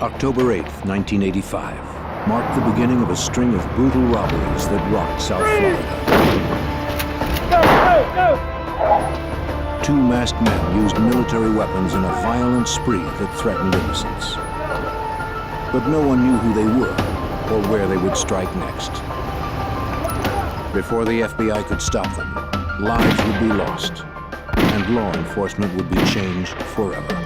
October 8, 1985, marked the beginning of a string of brutal robberies that rocked South Florida. Two masked men used military weapons in a violent spree that threatened innocents. But no one knew who they were or where they would strike next. Before the FBI could stop them, lives would be lost, and law enforcement would be changed forever.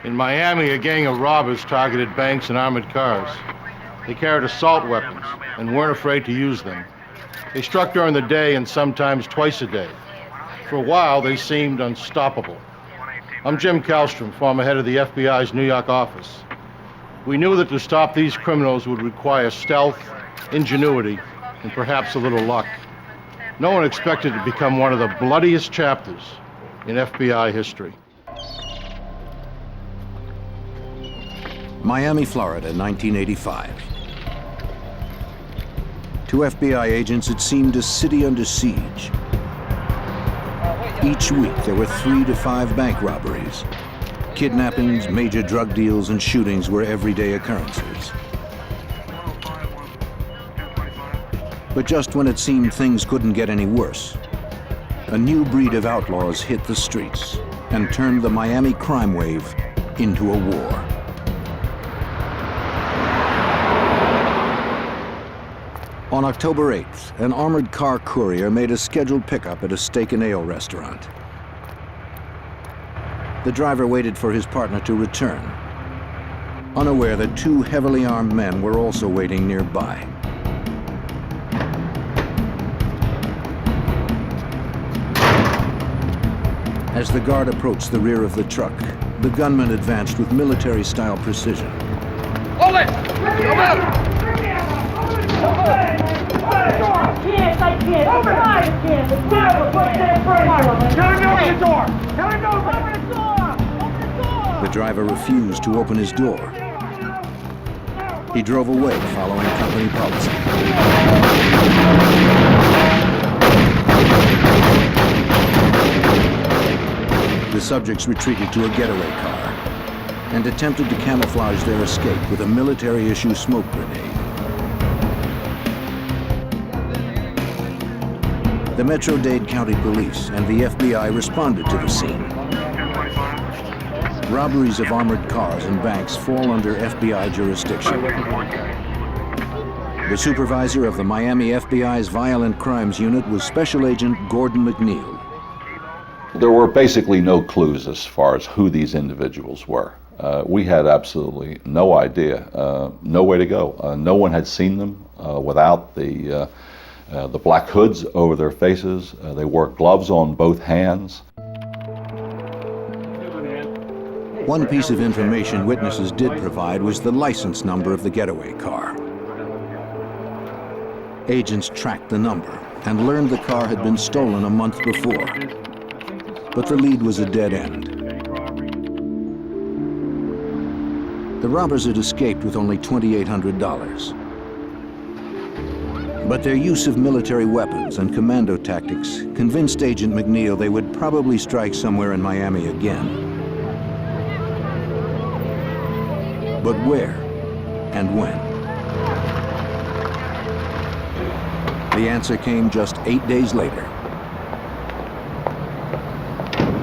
In Miami, a gang of robbers targeted banks and armored cars. They carried assault weapons and weren't afraid to use them. They struck during the day and sometimes twice a day. For a while, they seemed unstoppable. I'm Jim Kallstrom, former head of the FBI's New York office. We knew that to stop these criminals would require stealth, ingenuity, and perhaps a little luck. No one expected to become one of the bloodiest chapters in FBI history. Miami, Florida, 1985. To FBI agents, it seemed a city under siege. Each week, there were 3 to 5 bank robberies. Kidnappings, major drug deals, and shootings were everyday occurrences. But just when it seemed things couldn't get any worse, a new breed of outlaws hit the streets and turned the Miami crime wave into a war. On October 8th, an armored car courier made a scheduled pickup at a steak and ale restaurant. The driver waited for his partner to return, unaware that 2 heavily armed men were also waiting nearby. As the guard approached the rear of the truck, the gunman advanced with military-style precision. Hold it! Come out! I can't. Open the door! Tell him to open the door! Open the door! The driver refused to open his door. He drove away, following company policy. The subjects retreated to a getaway car and attempted to camouflage their escape with a military-issue smoke grenade. The Metro-Dade County Police and the FBI responded to the scene. Robberies of armored cars and banks fall under FBI jurisdiction. The supervisor of the Miami FBI's Violent Crimes Unit was Special Agent Gordon McNeil. There were basically no clues as far as who these individuals were. We had absolutely no idea, no way to go. No one had seen them without the black hoods over their faces. They wore gloves on both hands. One piece of information witnesses did provide was the license number of the getaway car. Agents tracked the number and learned the car had been stolen a month before. But the lead was a dead end. The robbers had escaped with only $2,800. But their use of military weapons and commando tactics convinced Agent McNeil they would probably strike somewhere in Miami again. But where and when? The answer came just 8 days later.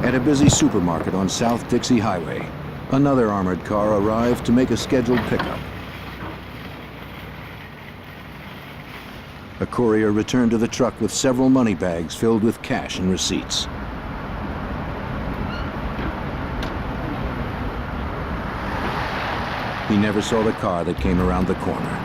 At a busy supermarket on South Dixie Highway, another armored car arrived to make a scheduled pickup. A courier returned to the truck with several money bags filled with cash and receipts. He never saw the car that came around the corner.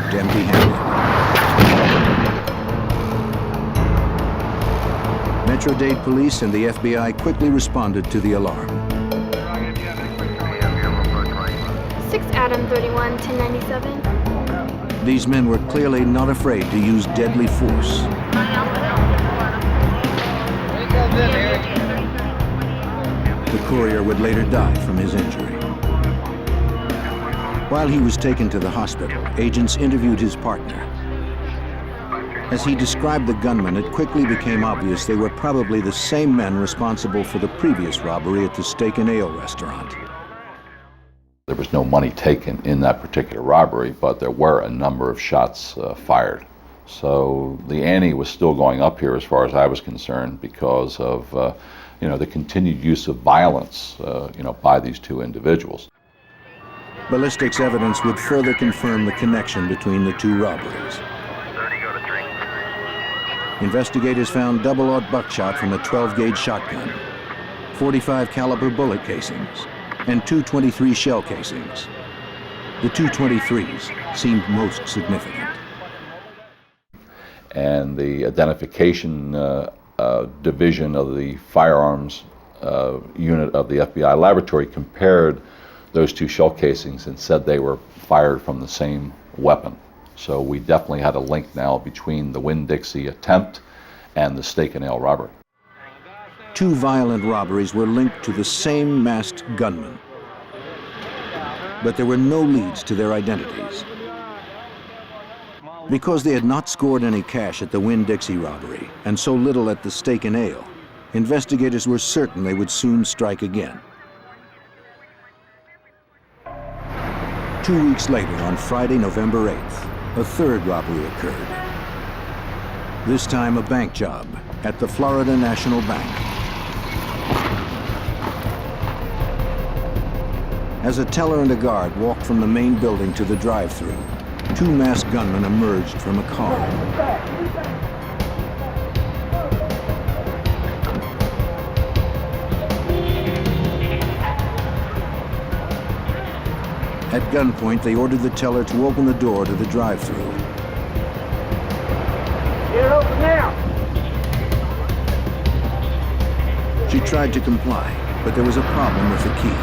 escaped empty-handed. Metro-Dade police and the FBI quickly responded to the alarm. 6 Adam 31, 1097. These men were clearly not afraid to use deadly force. The courier would later die from his injury. While he was taken to the hospital, agents interviewed his partner. As he described the gunmen, it quickly became obvious they were probably the same men responsible for the previous robbery at the Steak and Ale restaurant. There was no money taken in that particular robbery, but there were a number of shots fired. So the ante was still going up here as far as I was concerned because of the continued use of violence by these two individuals. Ballistics evidence would further confirm the connection between the two robberies. Investigators found double-aught buckshot from a 12-gauge shotgun, 45 caliber bullet casings, and 223 shell casings. The 223s seemed most significant. And the identification division of the firearms unit of the FBI laboratory compared those two shell casings and said they were fired from the same weapon. So we definitely had a link now between the Winn-Dixie attempt and the Steak and Ale robbery. Two violent robberies were linked to the same masked gunman, but there were no leads to their identities. Because they had not scored any cash at the Winn-Dixie robbery and so little at the Steak and Ale, investigators were certain they would soon strike again. 2 weeks later, on Friday, November 8th, a third robbery occurred. This time a bank job at the Florida National Bank. As a teller and a guard walked from the main building to the drive-thru, two masked gunmen emerged from a car. At gunpoint, they ordered the teller to open the door to the drive-thru. Get it open now! She tried to comply, but there was a problem with the key.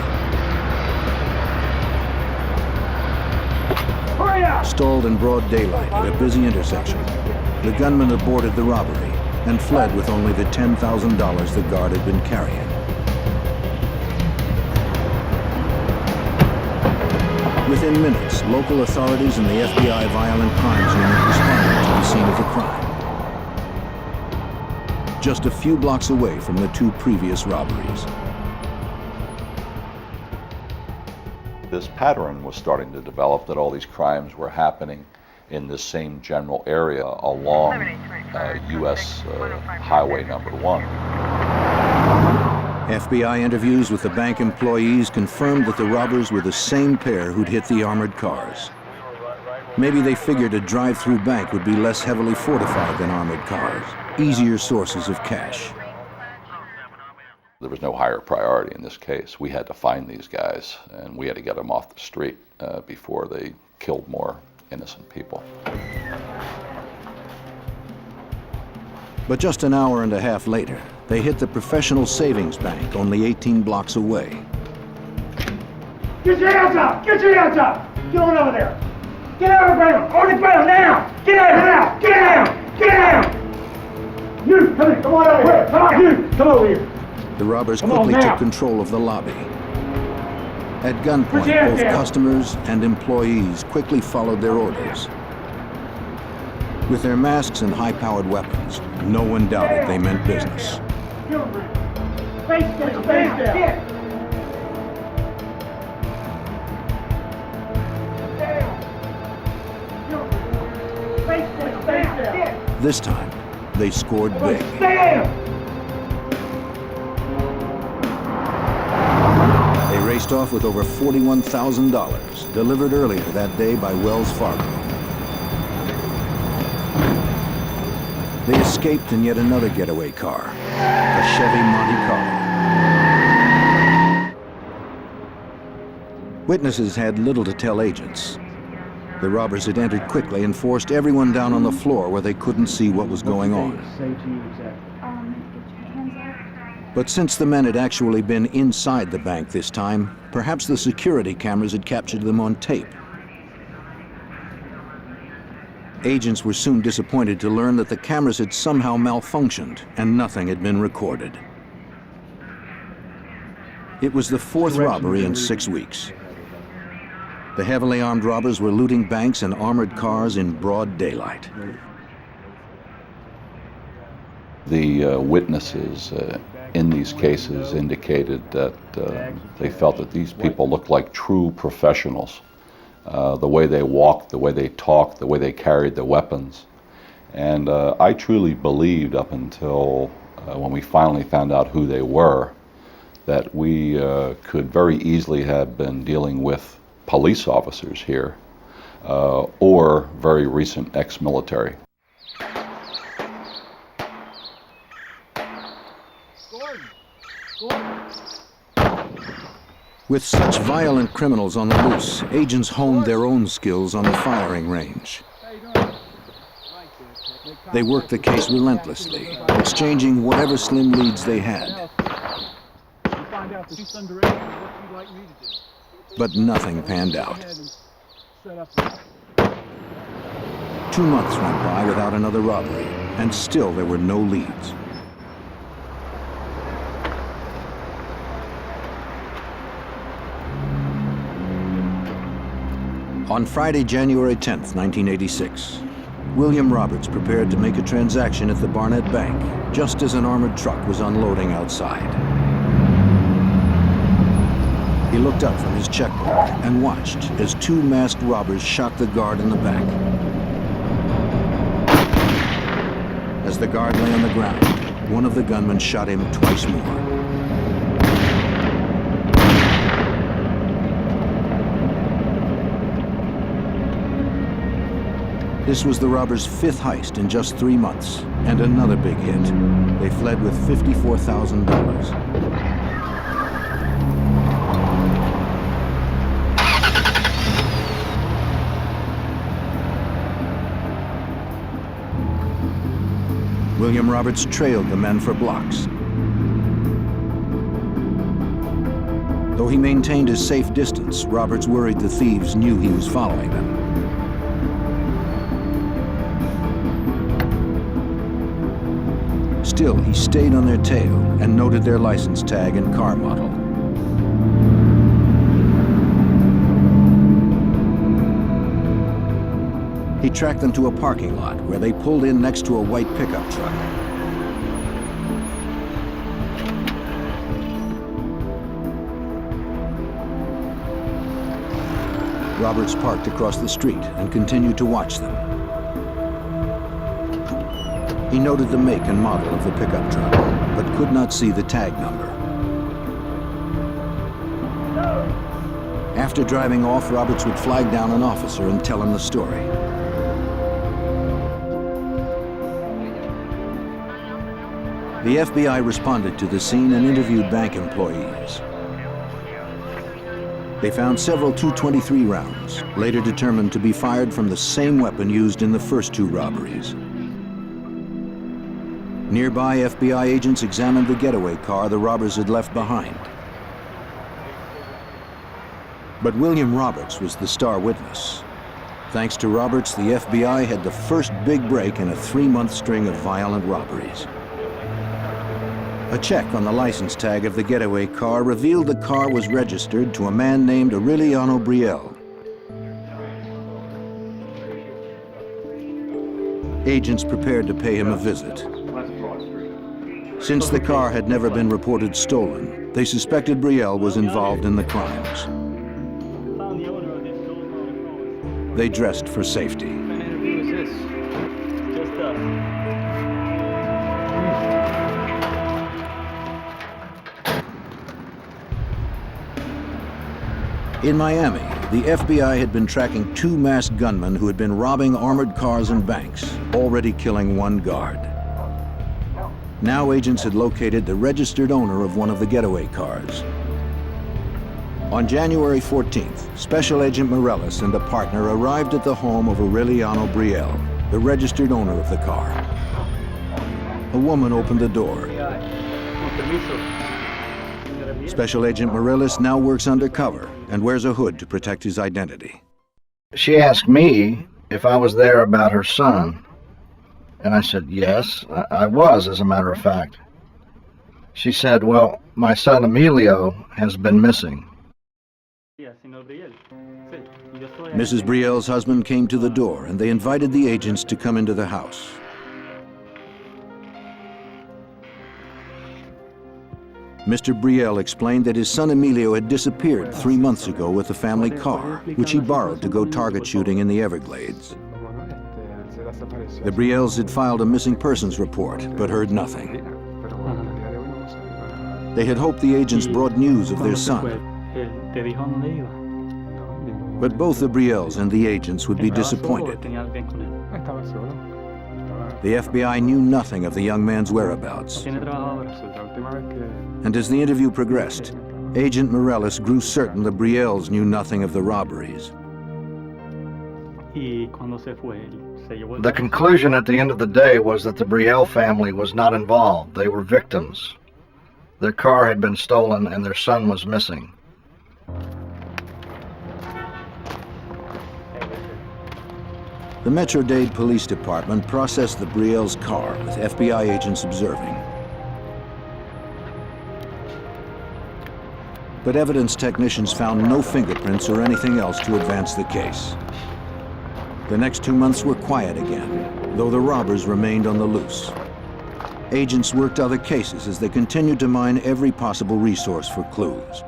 Hurry up! Stalled in broad daylight at a busy intersection, the gunman aborted the robbery and fled with only the $10,000 the guard had been carrying. Within minutes, local authorities and the FBI Violent Crimes Unit responded to the scene of the crime. Just a few blocks away from the two previous robberies. This pattern was starting to develop that all these crimes were happening in this same general area along U.S. Highway number 1. FBI interviews with the bank employees confirmed that the robbers were the same pair who'd hit the armored cars. Maybe they figured a drive-through bank would be less heavily fortified than armored cars, easier sources of cash. There was no higher priority in this case. We had to find these guys, and we had to get them off the street before they killed more innocent people. But just an hour and a half later, they hit the Professional Savings Bank only 18 blocks away. Get your hands up! Get your hands up! Get on over there! Get out of the ground! On the ground now! Get out now! Get out! Get out! You, come here! Come on over here! Come on, you! Come over here! The robbers Come on quickly now. took control of the lobby. At gunpoint, Put your hands both down. customers and employees quickly followed their orders. With their masks and high-powered weapons, no one doubted they meant business. Face down! Face down! This time, they scored big. Stand! They raced off with over $41,000, delivered earlier that day by Wells Fargo. They escaped in yet another getaway car, a Chevy Monte Carlo. Witnesses had little to tell agents. The robbers had entered quickly and forced everyone down on the floor where they couldn't see what was going on. Say to you exactly. Get your hands up. But since the men had actually been inside the bank this time, perhaps the security cameras had captured them on tape. Agents were soon disappointed to learn that the cameras had somehow malfunctioned and nothing had been recorded. It was the fourth robbery in 6 weeks. The heavily armed robbers were looting banks and armored cars in broad daylight. The witnesses in these cases indicated that they felt that these people looked like true professionals. The way they walked, the way they talked, the way they carried the weapons. And I truly believed up until when we finally found out who they were, that we could very easily have been dealing with police officers here or very recent ex-military. With such violent criminals on the loose, agents honed their own skills on the firing range. They worked the case relentlessly, exchanging whatever slim leads they had. But nothing panned out. 2 months went by without another robbery, and still there were no leads. On Friday, January 10th, 1986, William Roberts prepared to make a transaction at the Barnett Bank, just as an armored truck was unloading outside. He looked up from his checkbook and watched as 2 masked robbers shot the guard in the back. As the guard lay on the ground, one of the gunmen shot him twice more. This was the robbers' 5th heist in just 3 months, and another big hit. They fled with $54,000. William Roberts trailed the men for blocks. Though he maintained a safe distance, Roberts worried the thieves knew he was following them. Still, he stayed on their tail and noted their license tag and car model. He tracked them to a parking lot where they pulled in next to a white pickup truck. Roberts parked across the street and continued to watch them. He noted the make and model of the pickup truck, but could not see the tag number. After driving off, Roberts would flag down an officer and tell him the story. The FBI responded to the scene and interviewed bank employees. They found several .223 rounds, later determined to be fired from the same weapon used in the first 2 robberies. Nearby FBI agents examined the getaway car the robbers had left behind. But William Roberts was the star witness. Thanks to Roberts, the FBI had the first big break in a 3-month string of violent robberies. A check on the license tag of the getaway car revealed the car was registered to a man named Aureliano Brielle. Agents prepared to pay him a visit. Since the car had never been reported stolen, they suspected Brielle was involved in the crimes. They dressed for safety. In Miami, the FBI had been tracking 2 masked gunmen who had been robbing armored cars and banks, already killing 1 guard. Now agents had located the registered owner of one of the getaway cars. On January 14th, Special Agent Morellis and a partner arrived at the home of Aureliano Brielle, the registered owner of the car. A woman opened the door. Special Agent Morellis now works undercover and wears a hood to protect his identity. She asked me if I was there about her son, and I said, yes, I was, as a matter of fact. She said, well, my son Emilio has been missing. Mrs. Brielle's husband came to the door and they invited the agents to come into the house. Mr. Brielle explained that his son Emilio had disappeared 3 months ago with the family car, which he borrowed to go target shooting in the Everglades. The Brielles had filed a missing persons report, but heard nothing. They had hoped the agents brought news of their son. But both the Brielles and the agents would be disappointed. The FBI knew nothing of the young man's whereabouts. And as the interview progressed, Agent Morellis grew certain the Brielles knew nothing of the robberies. The conclusion at the end of the day was that the Brielle family was not involved. They were victims. Their car had been stolen and their son was missing. The Metro-Dade Police Department processed the Brielle's car with FBI agents observing. But evidence technicians found no fingerprints or anything else to advance the case. The next 2 months were quiet again, though the robbers remained on the loose. Agents worked other cases as they continued to mine every possible resource for clues.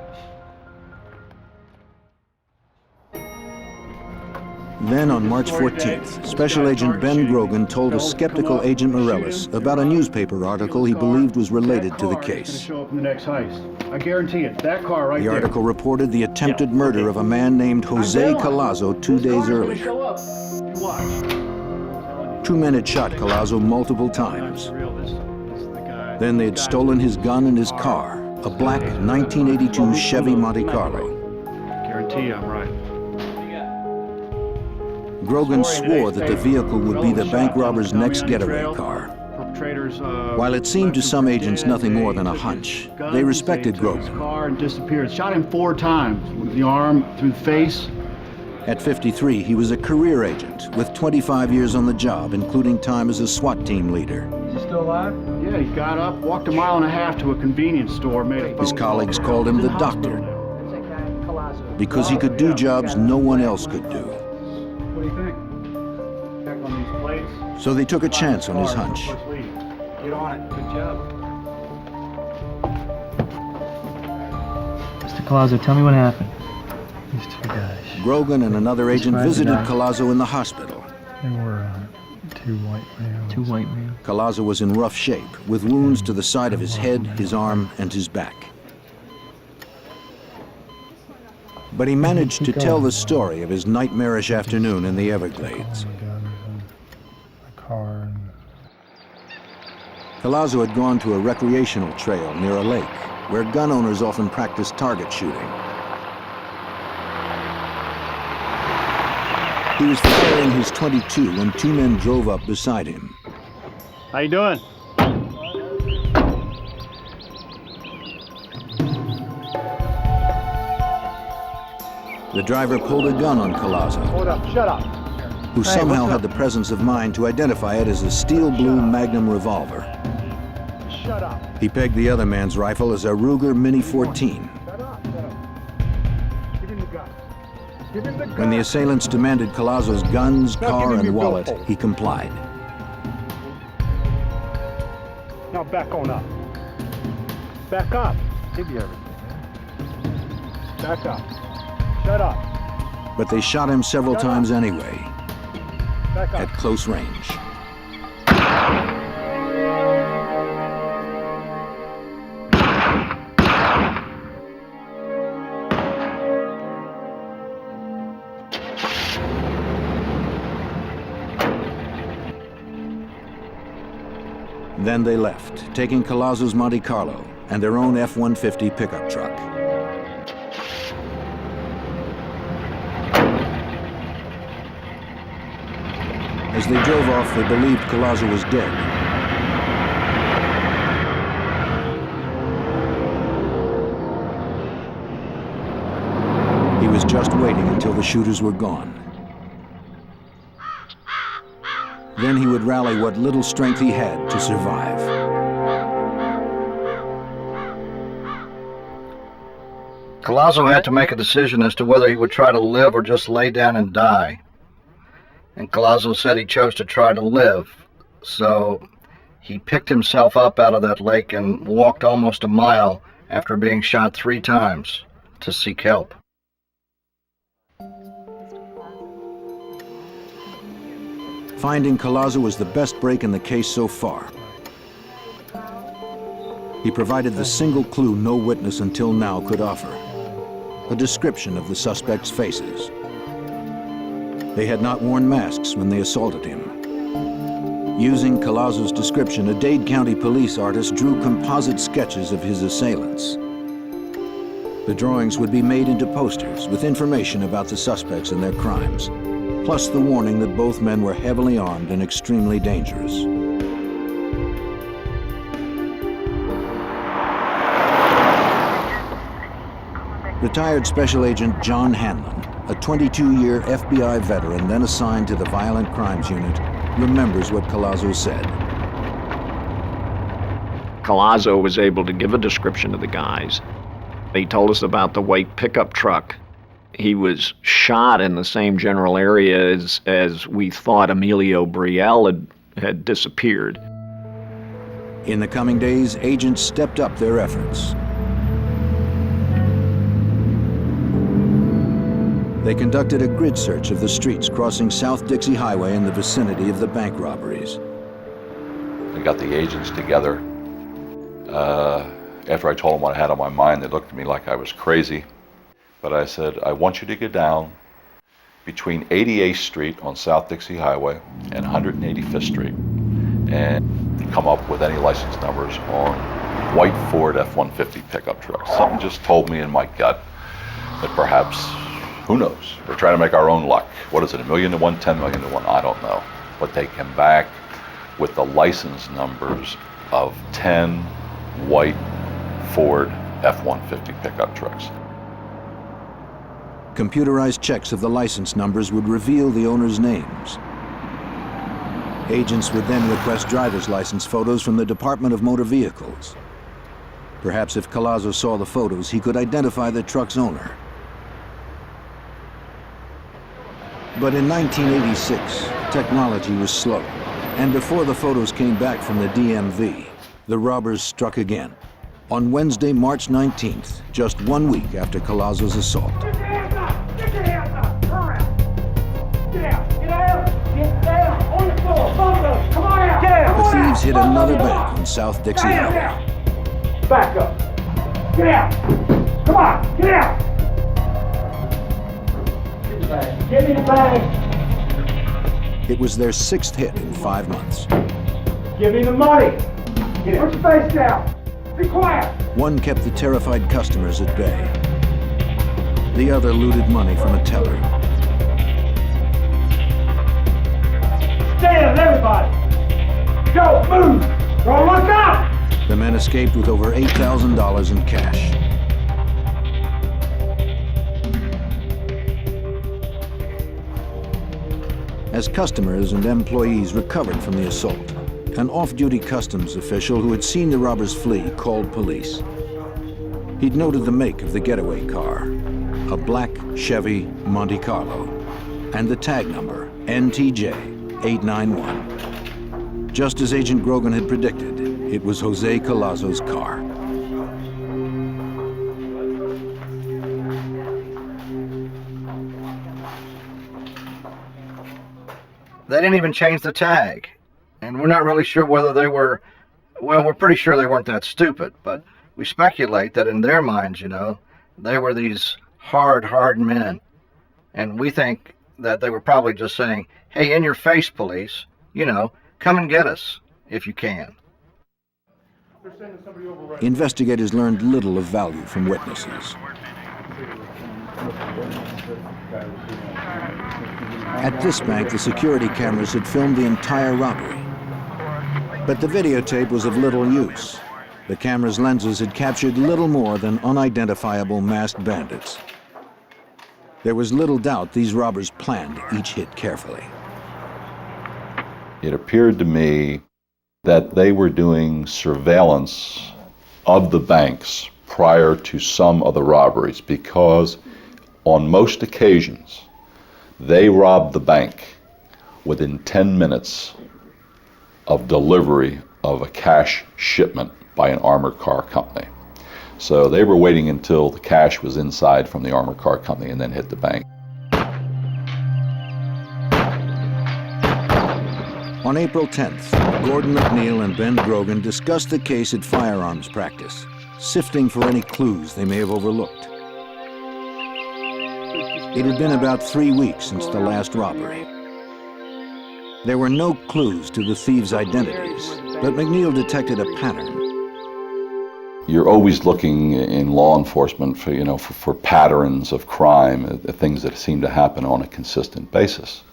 Then on March 14th, Special Agent Ben Grogan told a skeptical Agent Morellis about a newspaper article he believed was related to the case. Show up in the next heist. I guarantee it. That car right The there. article reported the attempted murder of a man named Jose Collazo 2 days earlier. Show up. Watch. 2 men had shot Collazo multiple times. Then they had stolen his gun and his car, a black 1982 Chevy Monte Carlo. Guarantee you I'm right. Grogan swore that the vehicle would be the bank robber's next getaway car. While it seemed to some agents nothing more than a hunch, they respected Grogan. Car and disappeared. Shot him 4 times with the arm, through the face. At 53, he was a career agent with 25 years on the job, including time as a SWAT team leader. Is he still alive? Yeah, he got up, walked a mile and a half to a convenience store, made a phone His colleagues call. called him the doctor because he could do jobs no one else could do. What do you think? Check on these plates. So they took a chance on his hunch. Get on it. Good job. Mr. Collazo, tell me what happened. These 2 guys. Grogan and another agent Describe the visited guy. Collazo in the hospital. They were 2 white males. 2 white males. Collazo was in rough shape, with wounds to the side of his head, his arm, and his back. But he managed to tell the story of his nightmarish afternoon in the Everglades. A car and Collazo had gone to a recreational trail near a lake, where gun owners often practice target shooting. He was firing his .22 when 2 men drove up beside him. How you doing? The driver pulled a gun on Collazo, Hold up. Shut up. who somehow had the presence of mind to identify it as a steel blue Magnum revolver. Shut up. He pegged the other man's rifle as a Ruger Mini 14. Shut up. Shut up. Give him the gun. Give him the gun. When the assailants demanded Collazo's guns, Now car, give him and your wallet, billfold. he complied. Now back on up. Back up. give you everything. Back up. Shut up. But they shot him several times anyway, Back up. at close range. Then they left, taking Collazo's Monte Carlo and their own F-150 pickup truck. As they drove off, they believed Collazo was dead. He was just waiting until the shooters were gone. Then he would rally what little strength he had to survive. Collazo had to make a decision as to whether he would try to live or just lay down and die. And Collazo said he chose to try to live. So he picked himself up out of that lake and walked almost a mile after being shot 3 times to seek help. Finding Collazo was the best break in the case so far. He provided the single clue no witness until now could offer: a description of the suspects' faces. They had not worn masks when they assaulted him. Using Collazo's description, a Dade County police artist drew composite sketches of his assailants. The drawings would be made into posters with information about the suspects and their crimes, plus the warning that both men were heavily armed and extremely dangerous. Retired Special Agent John Hanlon, a 22-year FBI veteran then assigned to the Violent Crimes Unit, remembers what Collazo said. Collazo was able to give a description of the guys. He told us about the white pickup truck. He was shot in the same general area as we thought Emilio Brielle had disappeared. In the coming days, agents stepped up their efforts. They conducted a grid search of the streets crossing South Dixie Highway in the vicinity of the bank robberies. We got the agents together. After I told them what I had on my mind, they looked at me like I was crazy. But I said, I want you to get down between 88th Street on South Dixie Highway and 185th Street and come up with any license numbers on white Ford F-150 pickup trucks. Something just told me in my gut that perhaps, who knows, we're trying to make our own luck. What is it, 1 million to 1, 10 million to 1? I don't know. But they came back with the license numbers of 10 white Ford F-150 pickup trucks. Computerized checks of the license numbers would reveal the owners' names. Agents would then request driver's license photos from the Department of Motor Vehicles. Perhaps if Collazo saw the photos, he could identify the truck's owner. But in 1986, technology was slow, and before the photos came back from the DMV, the robbers struck again. On Wednesday, March 19th, just 1 week after Collazo's assault. Get your hands up! Get your hands up! Turn around! Get out! Get out! Get down! On the floor! Both of them! Come on out! Get out! The thieves hit another bank on South Dixie Highway. Back up! Get out! Come on! Get out! Give me the bag! Give me the bag! It was their 6th hit in 5 months. Give me the money! Get out! Put your face down! Be quiet! One kept the terrified customers at bay. The other looted money from a teller. Stand, everybody! Go, move! Don't look up! The men escaped with over $8,000 in cash. As customers and employees recovered from the assault, an off-duty customs official who had seen the robbers flee called police. He'd noted the make of the getaway car, a black Chevy Monte Carlo, and the tag number, NTJ 891. Just as Agent Grogan had predicted, it was Jose Collazo's car. They didn't even change the tag. And we're not really sure whether they were, well, we're pretty sure they weren't that stupid, but we speculate that in their minds, they were these hard men. And we think that they were probably just saying, hey, in your face, police, come and get us if you can. Investigators learned little of value from witnesses. At this bank, the security cameras had filmed the entire robbery. But the videotape was of little use. The camera's lenses had captured little more than unidentifiable masked bandits. There was little doubt these robbers planned each hit carefully. It appeared to me that they were doing surveillance of the banks prior to some of the robberies, because on most occasions they robbed the bank within 10 minutes of delivery of a cash shipment by an armored car company. So they were waiting until the cash was inside from the armored car company and then hit the bank. On April 10th, Gordon McNeil and Ben Grogan discussed the case at firearms practice, sifting for any clues they may have overlooked. It had been about 3 weeks since the last robbery. There were no clues to the thieves' identities, but McNeil detected a pattern. You're always looking in law enforcement for patterns of crime, things that seem to happen on a consistent basis.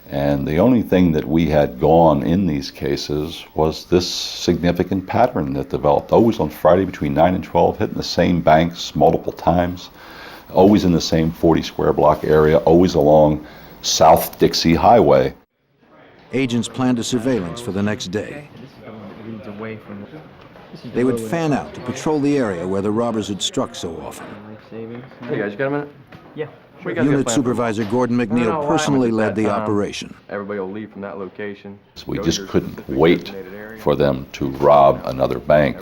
And the only thing that we had gone in these cases was this significant pattern that developed, always on Friday between 9 and 12, hitting the same banks multiple times, always in the same 40 square block area, always along South Dixie Highway. Agents planned a surveillance for the next day. They would fan out to patrol the area where the robbers had struck so often. Hey guys, you got a minute? Yeah. Unit Supervisor Gordon McNeil personally led the operation. Everybody will leave from that location. We just couldn't wait for them to rob another bank.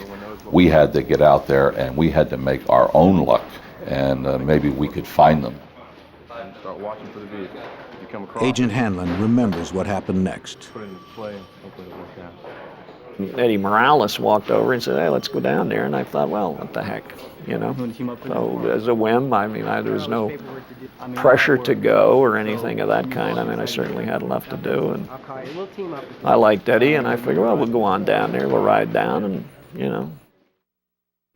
We had to get out there and we had to make our own luck, and maybe we could find them. Start watching for the vehicle. If you come across Agent Hanlon remembers what happened next. put it into play, hopefully it'll work out. Eddie Morales walked over and said, "Hey, let's go down there." And I thought, well, what the heck, you know? So as a whim, I mean, there was no pressure to go or anything of that kind. I mean, I certainly had enough to do, and I liked Eddie, and I figured, well, we'll go on down there, we'll ride down, and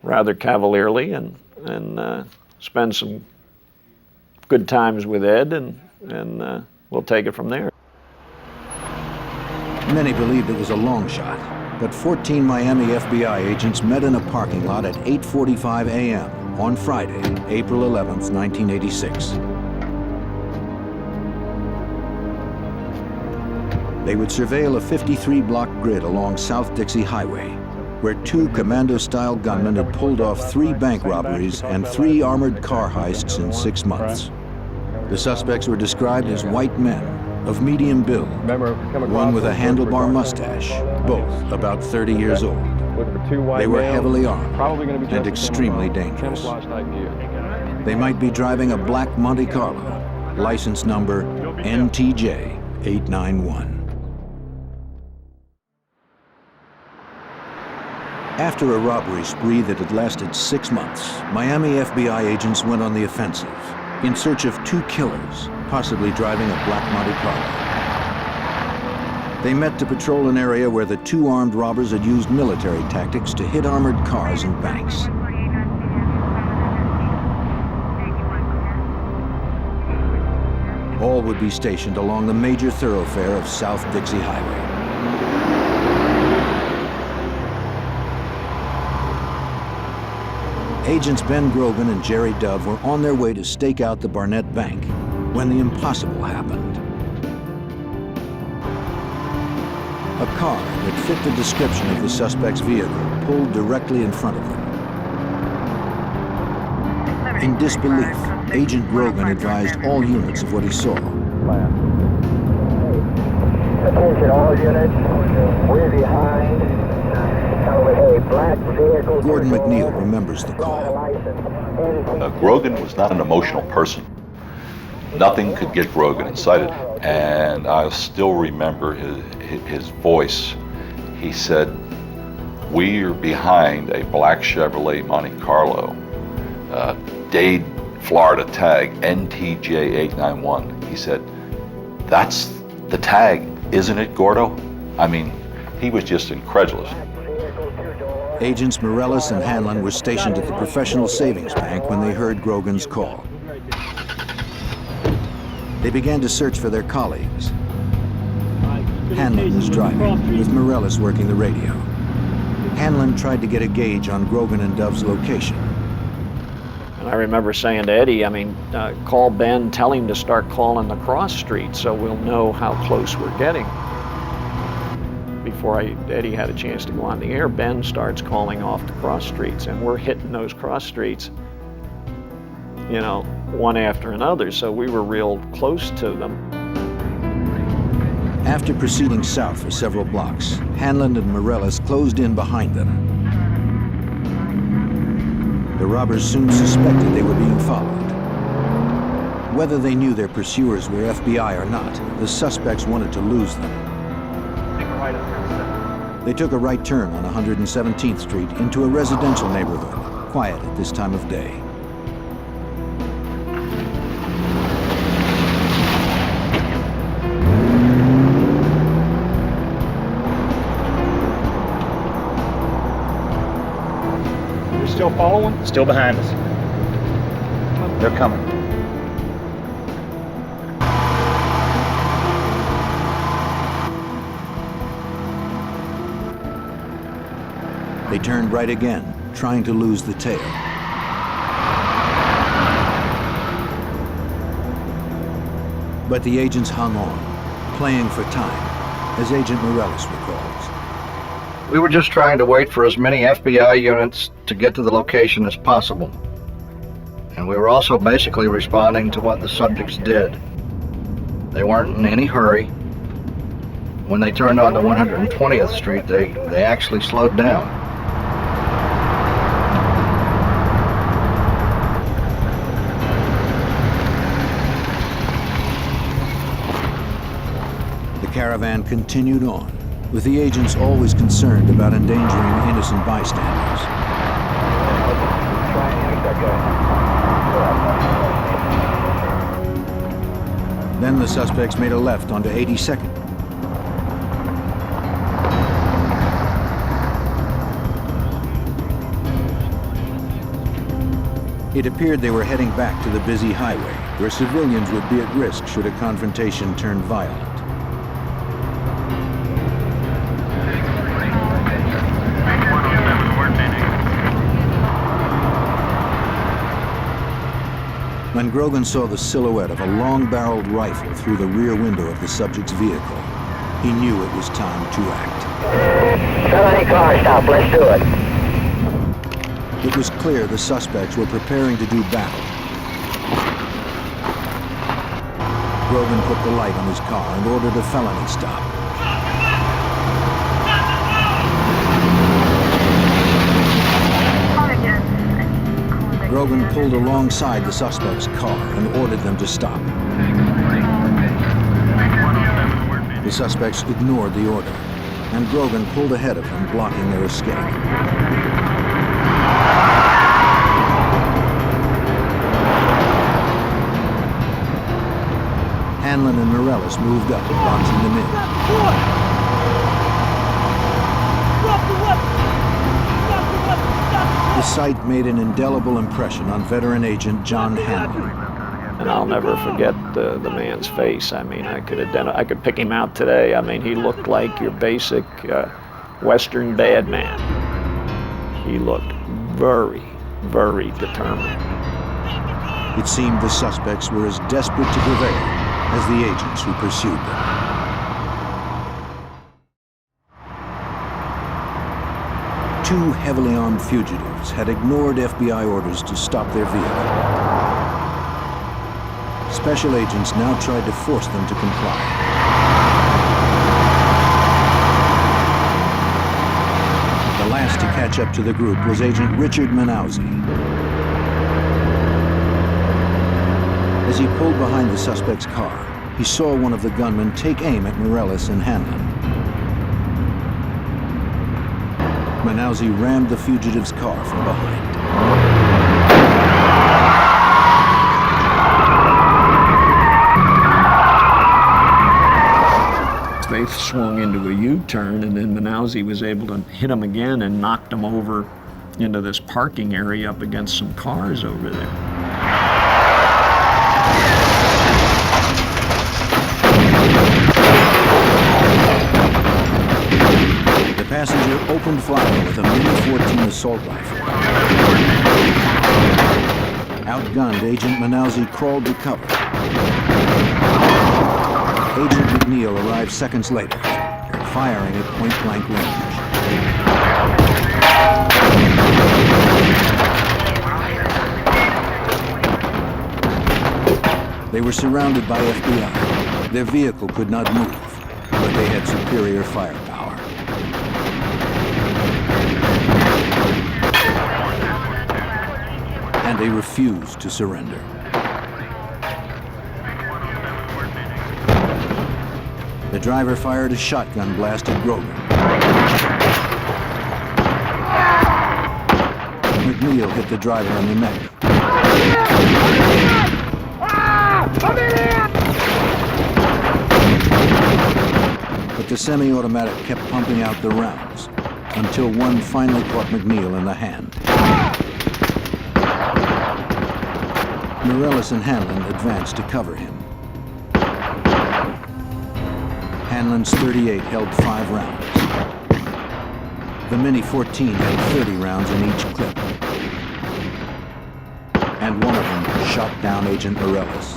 rather cavalierly, and spend some good times with Ed, and we'll take it from there. Many believed it was a long shot, but 14 Miami FBI agents met in a parking lot at 8:45 a.m. on Friday, April 11th, 1986. They would surveil a 53-block grid along South Dixie Highway, where 2 commando-style gunmen had pulled off 3 bank robberies and 3 armored car heists in 6 months. The suspects were described as white men, of medium build, one with a handlebar mustache, both about 30 years old. They were heavily armed and extremely dangerous. They might be driving a black Monte Carlo, license number NTJ 891. After a robbery spree that had lasted 6 months, Miami FBI agents went on the offensive in search of 2 killers, possibly driving a black Monte Carlo. They met to patrol an area where the 2 armed robbers had used military tactics to hit armored cars and banks. All would be stationed along the major thoroughfare of South Dixie Highway. Agents Ben Grogan and Jerry Dove were on their way to stake out the Barnett Bank when the impossible happened. A car that fit the description of the suspect's vehicle pulled directly in front of them. In disbelief, Agent Grogan advised all units of what he saw. Attention all units, we're behind a black vehicle. Gordon McNeil remembers the call. Grogan was not an emotional person. Nothing could get Grogan excited, and I still remember his voice. He said, "We are behind a black Chevrolet Monte Carlo, Dade, Florida tag, NTJ 891. He said, "That's the tag, isn't it, Gordo?" I mean, he was just incredulous. Agents Morales and Hanlon were stationed at the Professional Savings Bank when they heard Grogan's call. They began to search for their colleagues. Hanlon was driving, with Morellis working the radio. Hanlon tried to get a gauge on Grogan and Dove's location. And I remember saying to Eddie, call Ben, tell him to start calling the cross streets so we'll know how close we're getting. Before Eddie had a chance to go on the air, Ben starts calling off the cross streets, and we're hitting those cross streets, one after another, so we were real close to them. After proceeding south for several blocks, Hanlon and Morellis closed in behind them. The robbers soon suspected they were being followed. Whether they knew their pursuers were FBI or not, the suspects wanted to lose them. They took a right turn on 117th Street into a residential neighborhood, quiet at this time of day. Still following? Still behind us. They're coming. They turned right again, trying to lose the tail. But the agents hung on, playing for time, as Agent Morellis recalls. We were just trying to wait for as many FBI units to get to the location as possible. And we were also basically responding to what the subjects did. They weren't in any hurry. When they turned onto 120th Street, they actually slowed down. The caravan continued on, with the agents always concerned about endangering innocent bystanders. Then the suspects made a left onto 82nd. It appeared they were heading back to the busy highway, where civilians would be at risk should a confrontation turn violent. When Grogan saw the silhouette of a long-barreled rifle through the rear window of the subject's vehicle, he knew it was time to act. Somebody car stop, let's do it. It was clear the suspects were preparing to do battle. Grogan put the light on his car and ordered a felony stop. Grogan pulled alongside the suspect's car and ordered them to stop. The suspects ignored the order, and Grogan pulled ahead of them, blocking their escape. Hanlon and Morellis moved up, boxing them in. The sight made an indelible impression on veteran agent John Hanlon. And I'll never forget the man's face. I could pick him out today. He looked like your basic Western bad man. He looked very, very determined. It seemed the suspects were as desperate to prevail as the agents who pursued them. Two heavily armed fugitives had ignored FBI orders to stop their vehicle. Special agents now tried to force them to comply. The last to catch up to the group was Agent Richard Manauzi. As he pulled behind the suspect's car, he saw one of the gunmen take aim at Morellis and Hanlon. Manauzi rammed the fugitive's car from behind. They swung into a U-turn, and then Manauzi was able to hit him again and knocked him over into this parking area up against some cars over there. passenger opened fire with a Mini-14 assault rifle. Outgunned, Agent Manalzi crawled to cover. Agent McNeil arrived seconds later, firing at point-blank range. They were surrounded by FBI. Their vehicle could not move, but they had superior firepower. And they refused to surrender. The driver fired a shotgun blast at Grogan. McNeil hit the driver in the neck. But the semi-automatic kept pumping out the rounds until one finally caught McNeil in the hand. Morellis and Hanlon advanced to cover him. Hanlon's .38 held 5 rounds. The Mini-14 had 30 rounds in each clip. And one of them shot down Agent Morellis.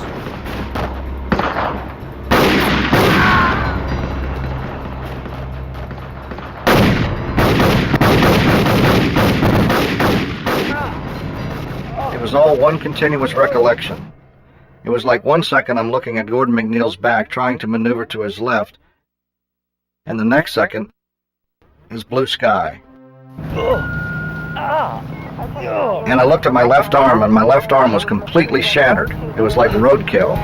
It was all one continuous recollection. It was like 1 second I'm looking at Gordon McNeil's back, trying to maneuver to his left, and the next second is blue sky. And I looked at my left arm, and my left arm was completely shattered. It was like roadkill.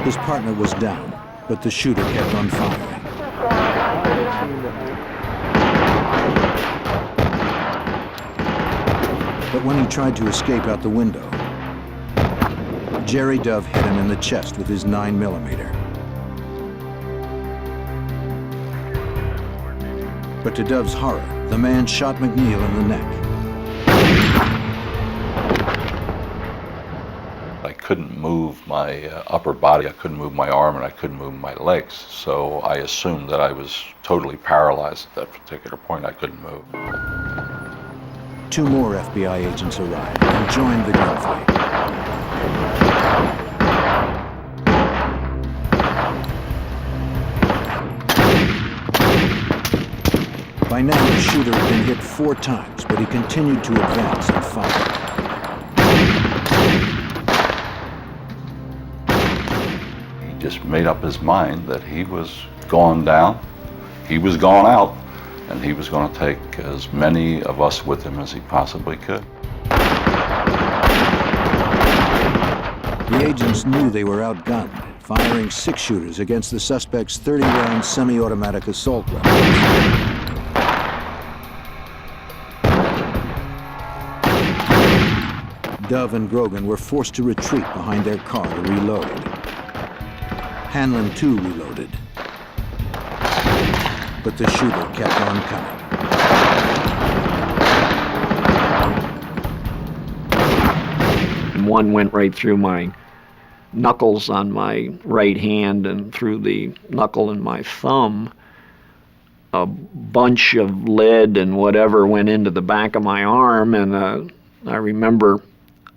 His partner was down, but the shooter kept on firing. But when he tried to escape out the window, Jerry Dove hit him in the chest with his 9mm. But to Dove's horror, the man shot McNeil in the neck. I couldn't move my upper body, I couldn't move my arm, and I couldn't move my legs, so I assumed that I was totally paralyzed at that particular point. I couldn't move. 2 more FBI agents arrived and joined the gunfight. By now, the shooter had been hit 4 times, but he continued to advance and fire. He just made up his mind that he was gone down, he was gone out, and he was going to take as many of us with him as he possibly could. The agents knew they were outgunned, firing 6 shooters against the suspect's 30-round semi-automatic assault weapons. Dove and Grogan were forced to retreat behind their car to reload. Hanlon, too, reloaded. But the shooter kept on coming. And one went right through my knuckles on my right hand and through the knuckle in my thumb. A bunch of lead and whatever went into the back of my arm, and I remember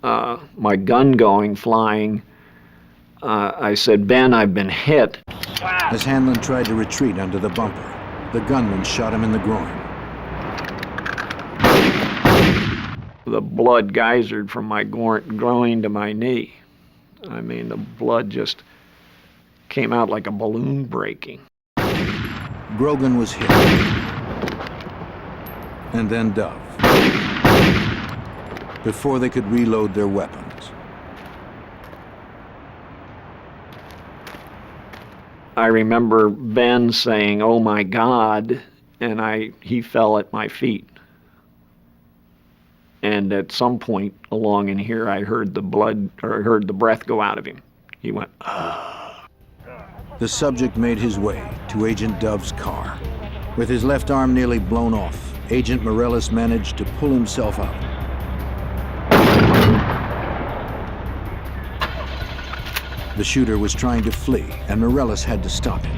my gun flying. I said, "Ben, I've been hit." As Hanlon tried to retreat under the bumper, the gunman shot him in the groin. The blood geysered from my groin to my knee. I mean, the blood just came out like a balloon breaking. Grogan was hit. And then Dove. Before they could reload their weapons. I remember Ben saying, "Oh my God," and he fell at my feet. And at some point along in here, I heard the breath go out of him. He went, "Ah." The subject made his way to Agent Dove's car. With his left arm nearly blown off, Agent Morellis managed to pull himself out. The shooter was trying to flee, and Morales had to stop him.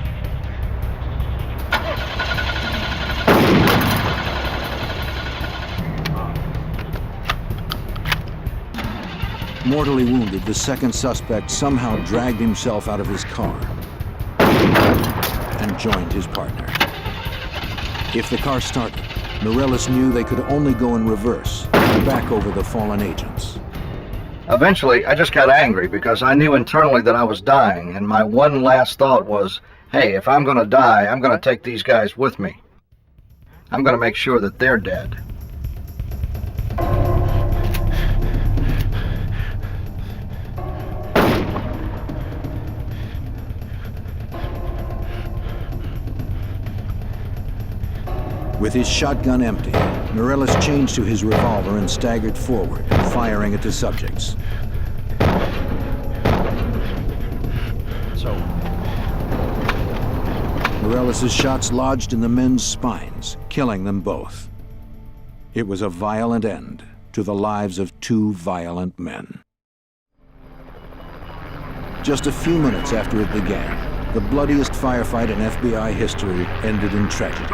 Mortally wounded, the second suspect somehow dragged himself out of his car and joined his partner. If the car started, Morales knew they could only go in reverse and back over the fallen agents. Eventually, I just got angry because I knew internally that I was dying, and my one last thought was, hey, if I'm going to die, I'm going to take these guys with me. I'm going to make sure that they're dead. With his shotgun empty, Morales changed to his revolver and staggered forward, firing at the subjects. Morales' shots lodged in the men's spines, killing them both. It was a violent end to the lives of two violent men. Just a few minutes after it began, the bloodiest firefight in FBI history ended in tragedy.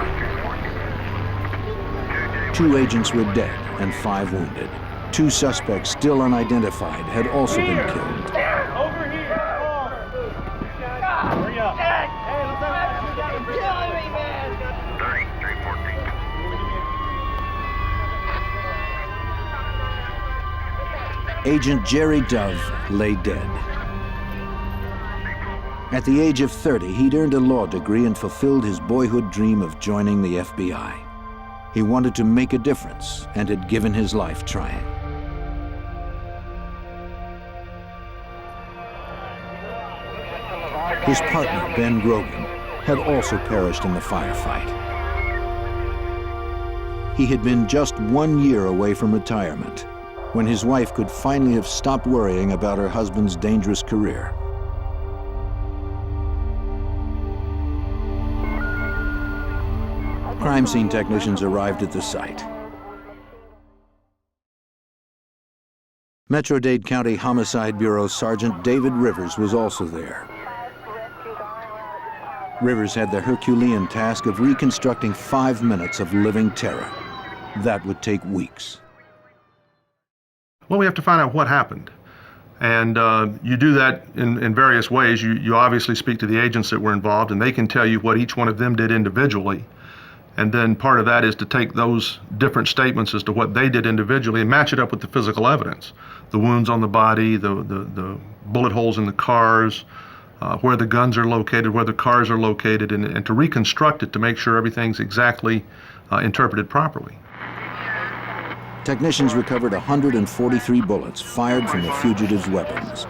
2 agents were dead and 5 wounded. 2 suspects, still unidentified, had also been killed. Over here! Hurry up! Hey, let's have a killing me, man! 3314. Agent Jerry Dove lay dead. At the age of 30, he'd earned a law degree and fulfilled his boyhood dream of joining the FBI. He wanted to make a difference and had given his life trying. His partner, Ben Grogan, had also perished in the firefight. He had been just 1 year away from retirement when his wife could finally have stopped worrying about her husband's dangerous career. Crime scene technicians arrived at the site. Metro-Dade County Homicide Bureau Sergeant David Rivers was also there. Rivers had the Herculean task of reconstructing 5 minutes of living terror. That would take weeks. Well, we have to find out what happened. And you do that in various ways. You obviously speak to the agents that were involved, and they can tell you what each one of them did individually. And then part of that is to take those different statements as to what they did individually and match it up with the physical evidence. The wounds on the body, the bullet holes in the cars, where the guns are located, where the cars are located, and to reconstruct it to make sure everything's exactly interpreted properly. Technicians recovered 143 bullets fired from the fugitives' weapons.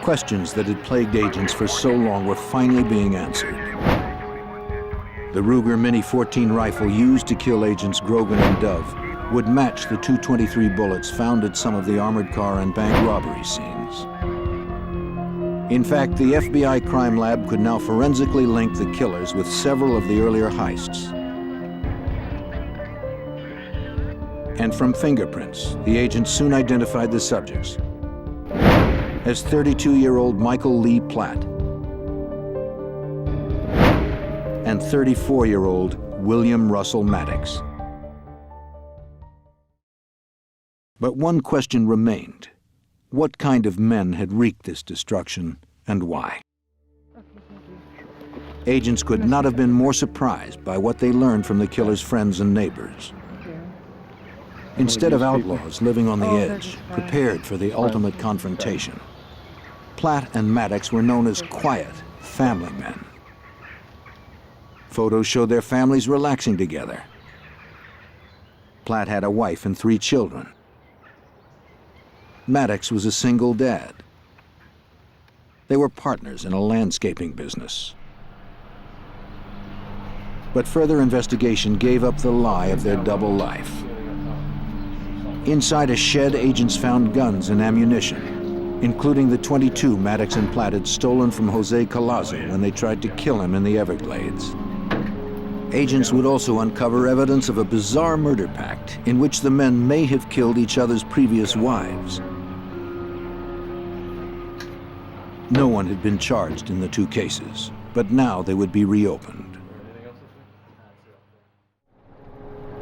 Questions that had plagued agents for so long were finally being answered. The Ruger Mini 14 rifle used to kill agents Grogan and Dove would match the .223 bullets found at some of the armored car and bank robbery scenes. In fact, the FBI crime lab could now forensically link the killers with several of the earlier heists. And from fingerprints, the agents soon identified the subjects as 32-year-old Michael Lee Platt and 34-year-old William Russell Maddox. But one question remained. What kind of men had wreaked this destruction, and why? Agents could not have been more surprised by what they learned from the killer's friends and neighbors. Instead of outlaws living on the edge, prepared for the ultimate confrontation, Platt and Maddox were known as quiet, family men. Photos showed their families relaxing together. Platt had a wife and 3 children. Maddox was a single dad. They were partners in a landscaping business. But further investigation gave up the lie of their double life. Inside a shed, agents found guns and ammunition, including the .22 Maddox and Platt had stolen from Jose Collazo when they tried to kill him in the Everglades. Agents would also uncover evidence of a bizarre murder pact in which the men may have killed each other's previous wives. No one had been charged in the two cases, but now they would be reopened.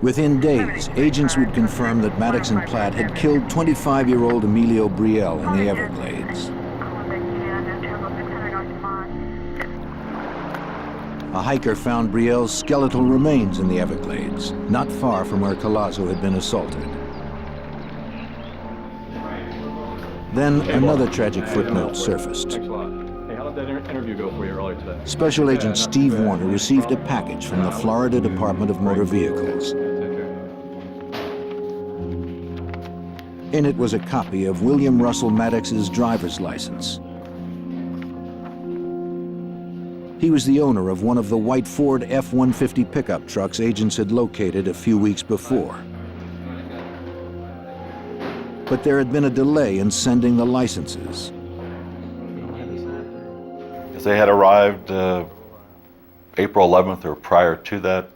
Within days, agents would confirm that Maddox and Platt had killed 25-year-old Emilio Brielle in the Everglades. A hiker found Brielle's skeletal remains in the Everglades, not far from where Collazo had been assaulted. Then another tragic footnote surfaced. Thanks a lot. Hey, how did that interview go for you earlier today? Special Agent Steve Warner received a package from the Florida Department of Motor Vehicles. In it was a copy of William Russell Maddox's driver's license. He was the owner of one of the white Ford F-150 pickup trucks agents had located a few weeks before. But there had been a delay in sending the licenses. If they had arrived April 11th or prior to that,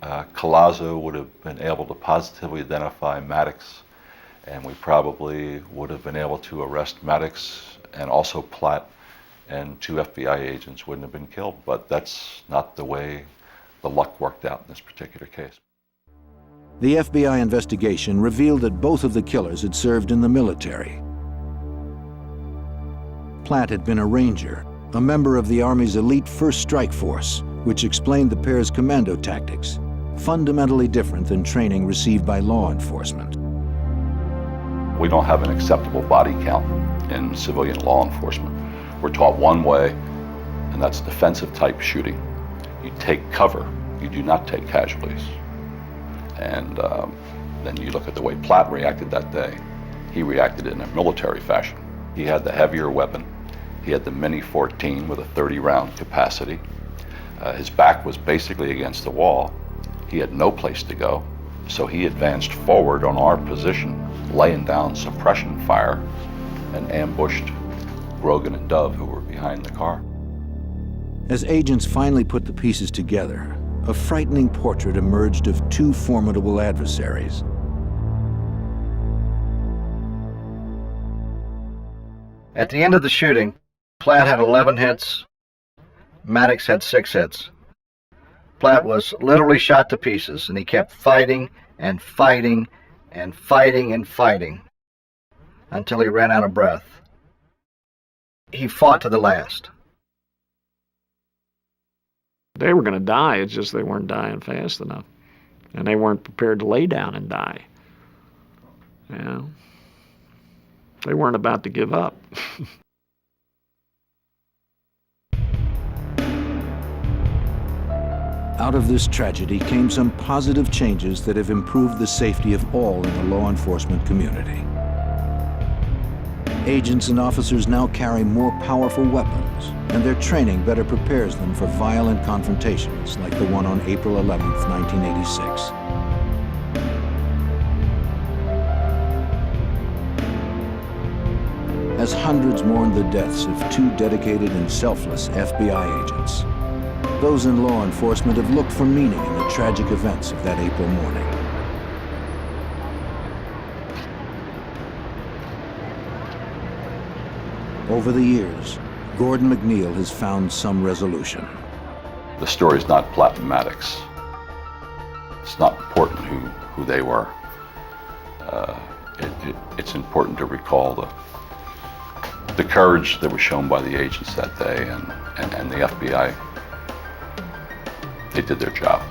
Collazo would have been able to positively identify Maddox, and we probably would have been able to arrest Maddox and also Platt, and 2 FBI agents wouldn't have been killed. But that's not the way the luck worked out in this particular case. The FBI investigation revealed that both of the killers had served in the military. Platt had been a Ranger, a member of the Army's elite First Strike Force, which explained the pair's commando tactics, fundamentally different than training received by law enforcement. We don't have an acceptable body count in civilian law enforcement. We're taught one way, and that's defensive type shooting. You take cover, you do not take casualties. And then you look at the way Platt reacted that day. He reacted in a military fashion. He had the heavier weapon. He had the Mini 14 with a 30-round capacity. His back was basically against the wall. He had no place to go, so he advanced forward on our position, laying down suppression fire, and ambushed Grogan and Dove, who were behind the car. As agents finally put the pieces together, a frightening portrait emerged of 2 formidable adversaries. At the end of the shooting, Platt had 11 hits, Maddox had 6 hits. Platt was literally shot to pieces, and he kept fighting and fighting and fighting and fighting until he ran out of breath. He fought to the last. They were going to die, it's just they weren't dying fast enough. And they weren't prepared to lay down and die. Yeah. They weren't about to give up. Out of this tragedy came some positive changes that have improved the safety of all in the law enforcement community. Agents and officers now carry more powerful weapons, and their training better prepares them for violent confrontations like the one on April 11, 1986. As hundreds mourned the deaths of 2 dedicated and selfless FBI agents, those in law enforcement have looked for meaning in the tragic events of that April morning. Over the years, Gordon McNeil has found some resolution. The story's not Platt and Maddox. It's not important who they were. It's important to recall the courage that was shown by the agents that day, and the FBI. They did their job.